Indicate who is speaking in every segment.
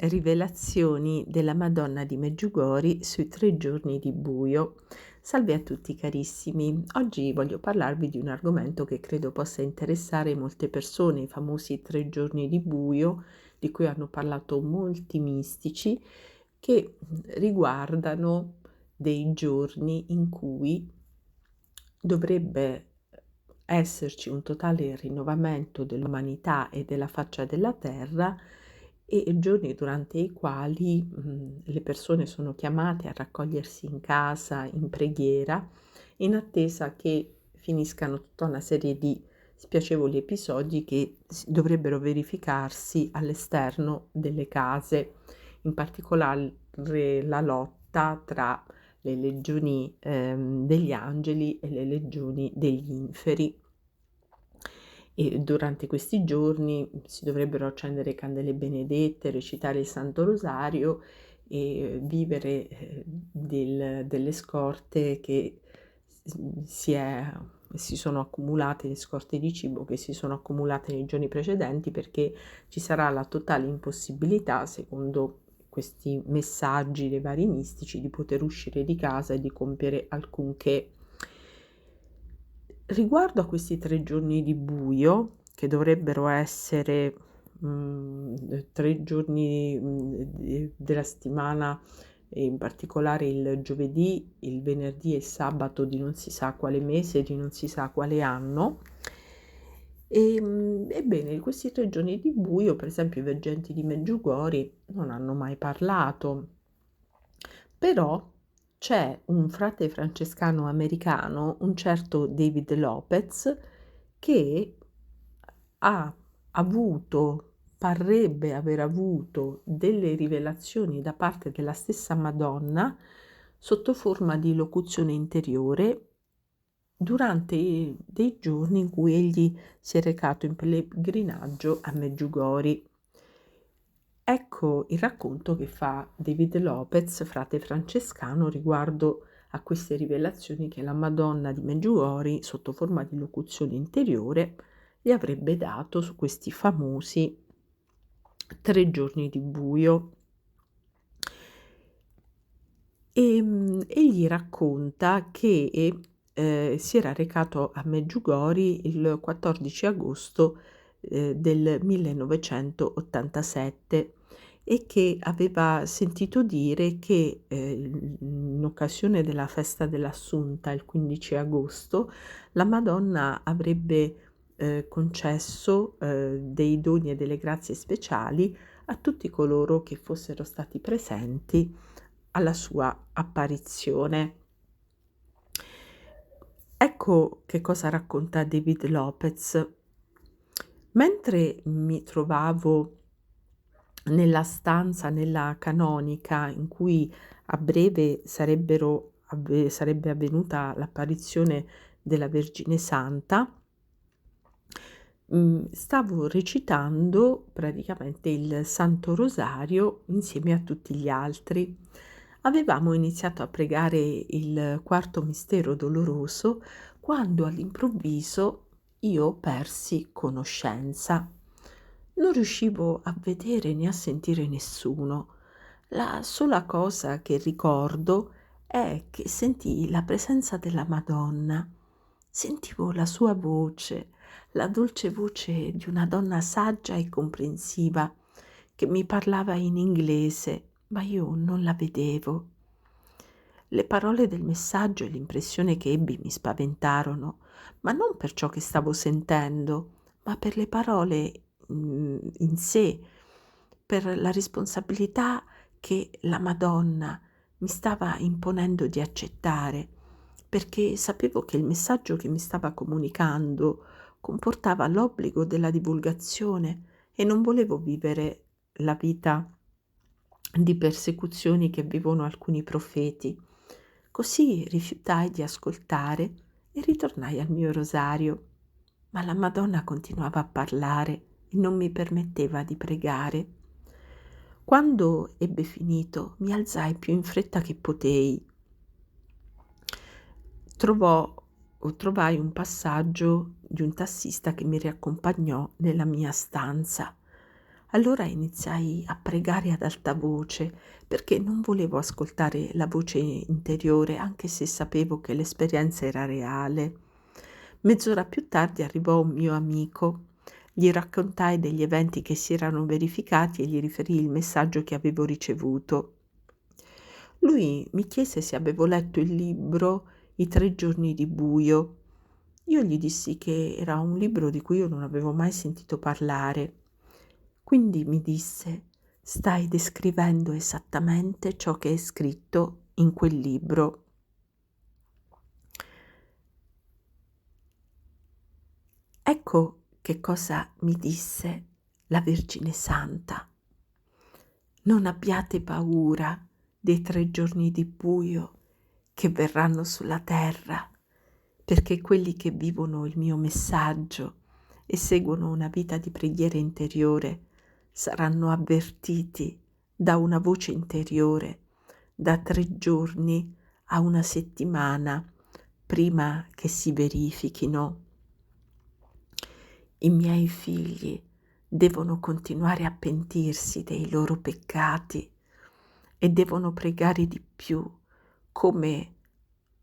Speaker 1: Rivelazioni della Madonna di Meggiugori sui 3 giorni di buio. Salve a tutti carissimi, oggi voglio parlarvi di un argomento che credo possa interessare molte persone, i famosi 3 giorni di buio, di cui hanno parlato molti mistici, che riguardano dei giorni in cui dovrebbe esserci un totale rinnovamento dell'umanità e della faccia della terra e giorni durante i quali le persone sono chiamate a raccogliersi in casa in preghiera in attesa che finiscano tutta una serie di spiacevoli episodi che dovrebbero verificarsi all'esterno delle case, in particolare la lotta tra le legioni degli angeli e le legioni degli inferi. E durante questi giorni si dovrebbero accendere candele benedette, recitare il Santo Rosario e vivere delle scorte che si sono accumulate, le scorte di cibo che si sono accumulate nei giorni precedenti, perché ci sarà la totale impossibilità, secondo questi messaggi dei vari mistici, di poter uscire di casa e di compiere alcunché. Riguardo a questi 3 giorni di buio, che dovrebbero essere 3 giorni della settimana, e in particolare il giovedì, il venerdì e il sabato di non si sa quale mese, di non si sa quale anno. Ebbene, di questi 3 giorni di buio, per esempio, i veggenti di Meggiugori non hanno mai parlato, però c'è un frate francescano americano, un certo David Lopez, che ha parrebbe aver avuto delle rivelazioni da parte della stessa Madonna sotto forma di locuzione interiore durante dei giorni in cui egli si è recato in pellegrinaggio a Meggiugori. Ecco il racconto che fa David Lopez, frate francescano, riguardo a queste rivelazioni che la Madonna di Meggiugori, sotto forma di locuzione interiore, gli avrebbe dato su questi famosi 3 giorni di buio. Egli racconta che si era recato a Meggiugori il 14 agosto del 1987 e che aveva sentito dire che in occasione della festa dell'Assunta, il 15 agosto, la Madonna avrebbe concesso dei doni e delle grazie speciali a tutti coloro che fossero stati presenti alla sua apparizione. Ecco che cosa racconta David Lopez. Mentre mi trovavo nella stanza, nella canonica, in cui a breve sarebbe avvenuta l'apparizione della Vergine Santa, stavo recitando praticamente il Santo Rosario insieme a tutti gli altri. Avevamo iniziato a pregare il quarto mistero doloroso quando all'improvviso io persi conoscenza. Non riuscivo a vedere né a sentire nessuno. La sola cosa che ricordo è che sentii la presenza della Madonna. Sentivo la sua voce, la dolce voce di una donna saggia e comprensiva che mi parlava in inglese, ma io non la vedevo. Le parole del messaggio e l'impressione che ebbi mi spaventarono, ma non per ciò che stavo sentendo, ma per le parole in sé, per la responsabilità che la Madonna mi stava imponendo di accettare, perché sapevo che il messaggio che mi stava comunicando comportava l'obbligo della divulgazione e non volevo vivere la vita di persecuzioni che vivono alcuni profeti. Così rifiutai di ascoltare e ritornai al mio rosario, ma la Madonna continuava a parlare e non mi permetteva di pregare. Quando ebbe finito, mi alzai più in fretta che potei. Trovai un passaggio di un tassista che mi riaccompagnò nella mia stanza. Allora iniziai a pregare ad alta voce perché non volevo ascoltare la voce interiore, anche se sapevo che l'esperienza era reale. Mezz'ora più tardi arrivò un mio amico. Gli raccontai degli eventi che si erano verificati e gli riferii il messaggio che avevo ricevuto. Lui mi chiese se avevo letto il libro I 3 giorni di buio. Io gli dissi che era un libro di cui io non avevo mai sentito parlare. Quindi mi disse: "Stai descrivendo esattamente ciò che è scritto in quel libro". Ecco che cosa mi disse la Vergine Santa: "Non abbiate paura dei 3 giorni di buio che verranno sulla terra, perché quelli che vivono il mio messaggio e seguono una vita di preghiera interiore saranno avvertiti da una voce interiore da 3 giorni a una settimana prima che si verifichino. I miei figli devono continuare a pentirsi dei loro peccati e devono pregare di più, come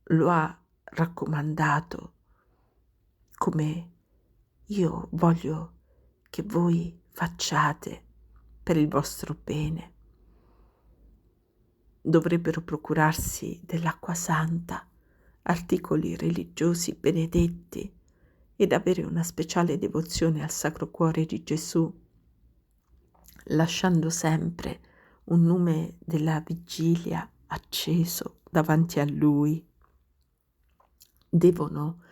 Speaker 1: lo ha raccomandato, come io voglio che voi facciate per il vostro bene. Dovrebbero procurarsi dell'acqua santa, articoli religiosi benedetti ed avere una speciale devozione al Sacro Cuore di Gesù, lasciando sempre un lume della vigilia acceso davanti a Lui. Devono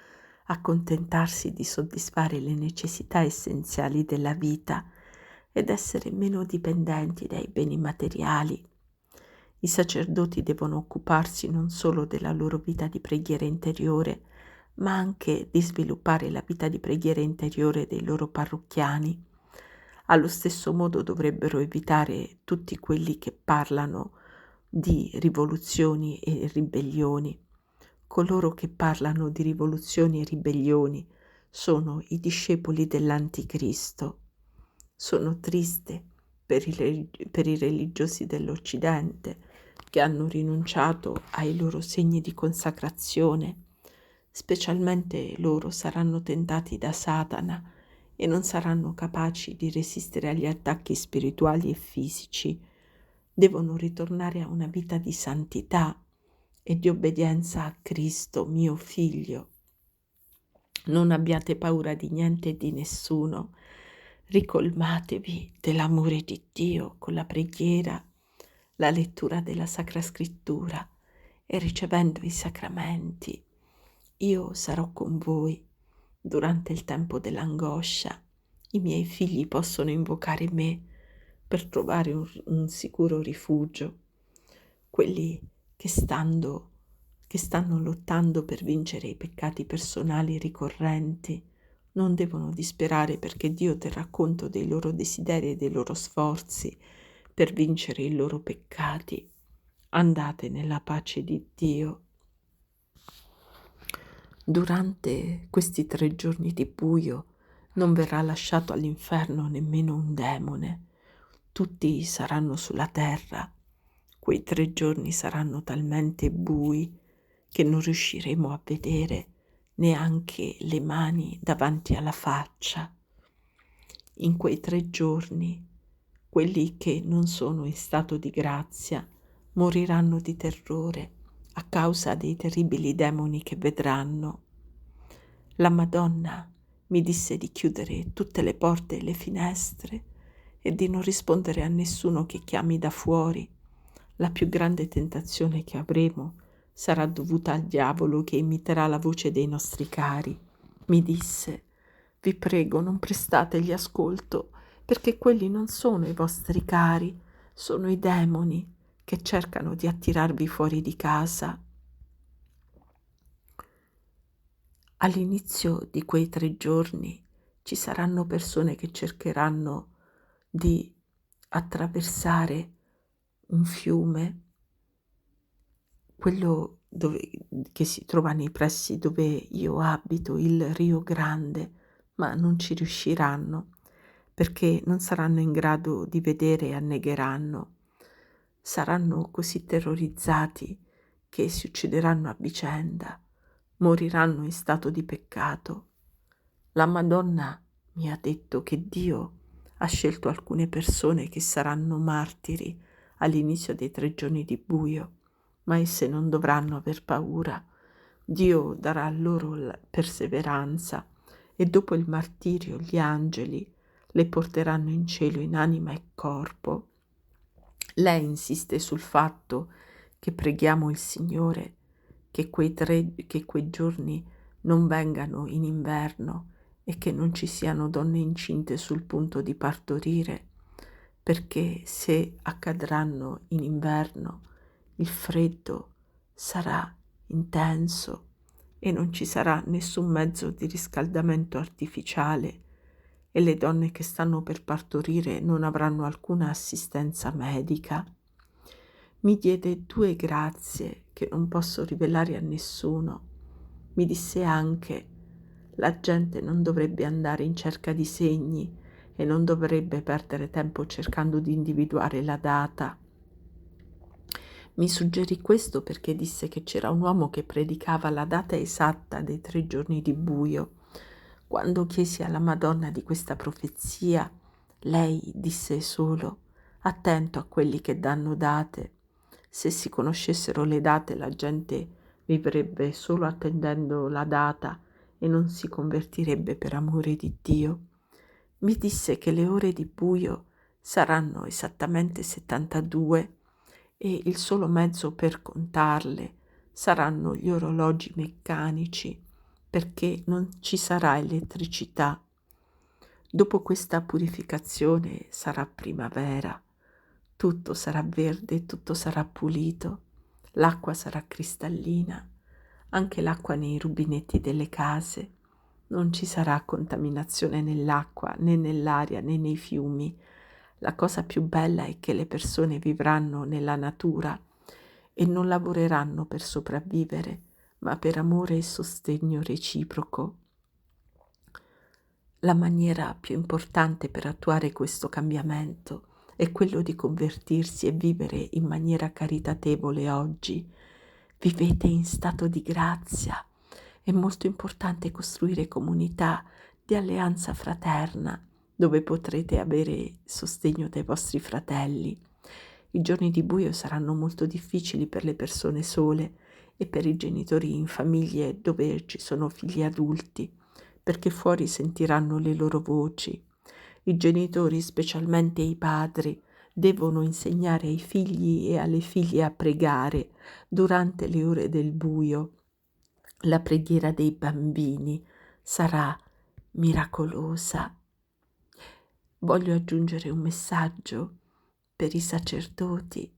Speaker 1: accontentarsi di soddisfare le necessità essenziali della vita ed essere meno dipendenti dai beni materiali. I sacerdoti devono occuparsi non solo della loro vita di preghiera interiore, ma anche di sviluppare la vita di preghiera interiore dei loro parrocchiani. Allo stesso modo dovrebbero evitare tutti quelli che parlano di rivoluzioni e ribellioni. Coloro che parlano di rivoluzioni e ribellioni sono i discepoli dell'Anticristo. Sono triste per i religiosi dell'Occidente che hanno rinunciato ai loro segni di consacrazione. Specialmente loro saranno tentati da Satana e non saranno capaci di resistere agli attacchi spirituali e fisici. Devono ritornare a una vita di santità e di obbedienza a Cristo, mio Figlio. Non abbiate paura di niente e di nessuno. Ricolmatevi dell'amore di Dio con la preghiera, la lettura della Sacra Scrittura e ricevendo i sacramenti. Io sarò con voi durante il tempo dell'angoscia. I miei figli possono invocare me per trovare un sicuro rifugio. Quelli che stanno lottando per vincere i peccati personali ricorrenti non devono disperare perché Dio terrà conto dei loro desideri e dei loro sforzi per vincere i loro peccati. Andate nella pace di Dio. Durante questi 3 giorni di buio non verrà lasciato all'inferno nemmeno un demone. Tutti saranno sulla terra. Quei 3 giorni saranno talmente bui che non riusciremo a vedere neanche le mani davanti alla faccia. In quei 3 giorni, quelli che non sono in stato di grazia moriranno di terrore a causa dei terribili demoni che vedranno. La Madonna mi disse di chiudere tutte le porte e le finestre e di non rispondere a nessuno che chiami da fuori. La più grande tentazione che avremo sarà dovuta al diavolo che imiterà la voce dei nostri cari. Mi disse: "Vi prego, non prestategli ascolto, perché quelli non sono i vostri cari, sono i demoni che cercano di attirarvi fuori di casa". All'inizio di quei 3 giorni ci saranno persone che cercheranno di attraversare un fiume, quello che si trova nei pressi dove io abito, il Rio Grande, ma non ci riusciranno perché non saranno in grado di vedere e annegheranno. Saranno così terrorizzati che si uccideranno a vicenda, moriranno in stato di peccato. La Madonna mi ha detto che Dio ha scelto alcune persone che saranno martiri all'inizio dei 3 giorni di buio, ma esse non dovranno aver paura. Dio darà loro la perseveranza e dopo il martirio gli angeli le porteranno in cielo in anima e corpo. Lei insiste sul fatto che preghiamo il Signore che quei giorni non vengano in inverno e che non ci siano donne incinte sul punto di partorire, perché se accadranno in inverno il freddo sarà intenso e non ci sarà nessun mezzo di riscaldamento artificiale e le donne che stanno per partorire non avranno alcuna assistenza medica. Mi diede 2 grazie che non posso rivelare a nessuno. Mi disse anche: la gente non dovrebbe andare in cerca di segni e non dovrebbe perdere tempo cercando di individuare la data. Mi suggerì questo perché disse che c'era un uomo che predicava la data esatta dei 3 giorni di buio. Quando chiesi alla Madonna di questa profezia, lei disse solo: attento a quelli che danno date. Se si conoscessero le date, la gente vivrebbe solo attendendo la data e non si convertirebbe per amore di Dio. Mi disse che le ore di buio saranno esattamente 72 e il solo mezzo per contarle saranno gli orologi meccanici, perché non ci sarà elettricità. Dopo questa purificazione sarà primavera, tutto sarà verde, tutto sarà pulito, l'acqua sarà cristallina, anche l'acqua nei rubinetti delle case. Non ci sarà contaminazione nell'acqua, né nell'aria, né nei fiumi. La cosa più bella è che le persone vivranno nella natura e non lavoreranno per sopravvivere, ma per amore e sostegno reciproco. La maniera più importante per attuare questo cambiamento è quello di convertirsi e vivere in maniera caritatevole oggi. Vivete in stato di grazia. È molto importante costruire comunità di alleanza fraterna dove potrete avere sostegno dai vostri fratelli. I giorni di buio saranno molto difficili per le persone sole e per i genitori in famiglie dove ci sono figli adulti, perché fuori sentiranno le loro voci. I genitori, specialmente i padri, devono insegnare ai figli e alle figlie a pregare durante le ore del buio. La preghiera dei bambini sarà miracolosa. Voglio aggiungere un messaggio per i sacerdoti.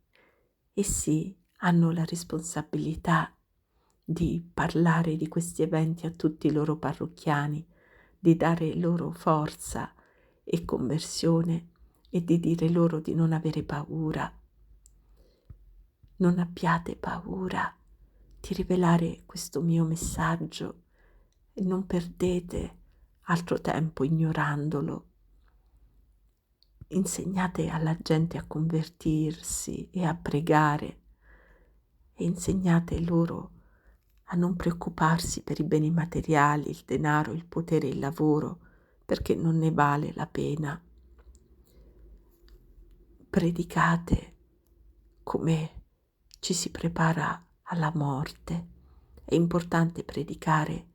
Speaker 1: Essi hanno la responsabilità di parlare di questi eventi a tutti i loro parrocchiani, di dare loro forza e conversione e di dire loro di non avere paura. Non abbiate paura di rivelare questo mio messaggio e non perdete altro tempo ignorandolo. Insegnate alla gente a convertirsi e a pregare e insegnate loro a non preoccuparsi per i beni materiali, il denaro, il potere, il lavoro, perché non ne vale la pena. Predicate come ci si prepara alla morte. È importante predicare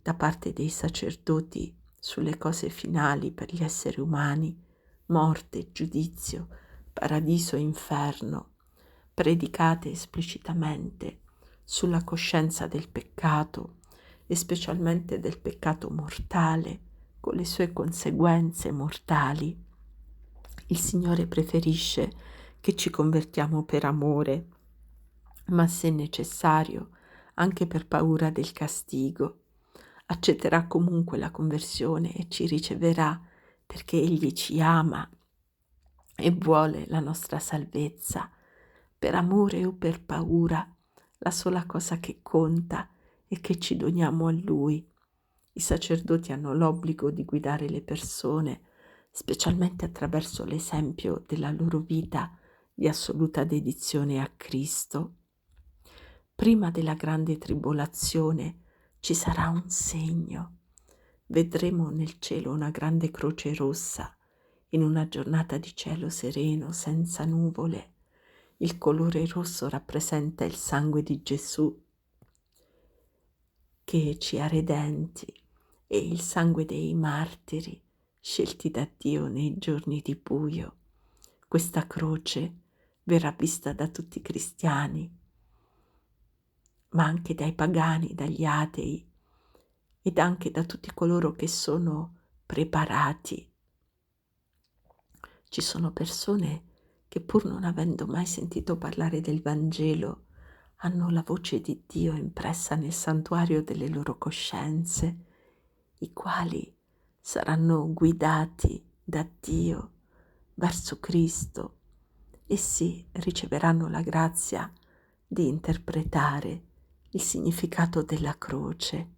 Speaker 1: da parte dei sacerdoti sulle cose finali per gli esseri umani, morte, giudizio, paradiso e inferno. Predicate esplicitamente sulla coscienza del peccato e specialmente del peccato mortale con le sue conseguenze mortali. Il Signore preferisce che ci convertiamo per amore, ma se necessario, anche per paura del castigo. Accetterà comunque la conversione e ci riceverà perché Egli ci ama e vuole la nostra salvezza. Per amore o per paura, la sola cosa che conta è che ci doniamo a Lui. I sacerdoti hanno l'obbligo di guidare le persone specialmente attraverso l'esempio della loro vita di assoluta dedizione a Cristo. Prima della grande tribolazione ci sarà un segno. Vedremo nel cielo una grande croce rossa, in una giornata di cielo sereno, senza nuvole. Il colore rosso rappresenta il sangue di Gesù che ci ha redenti e il sangue dei martiri scelti da Dio nei giorni di buio. Questa croce verrà vista da tutti i cristiani, ma anche dai pagani, dagli atei ed anche da tutti coloro che sono preparati. Ci sono persone che, pur non avendo mai sentito parlare del Vangelo, hanno la voce di Dio impressa nel santuario delle loro coscienze, i quali saranno guidati da Dio verso Cristo. Essi riceveranno la grazia di interpretare il significato della croce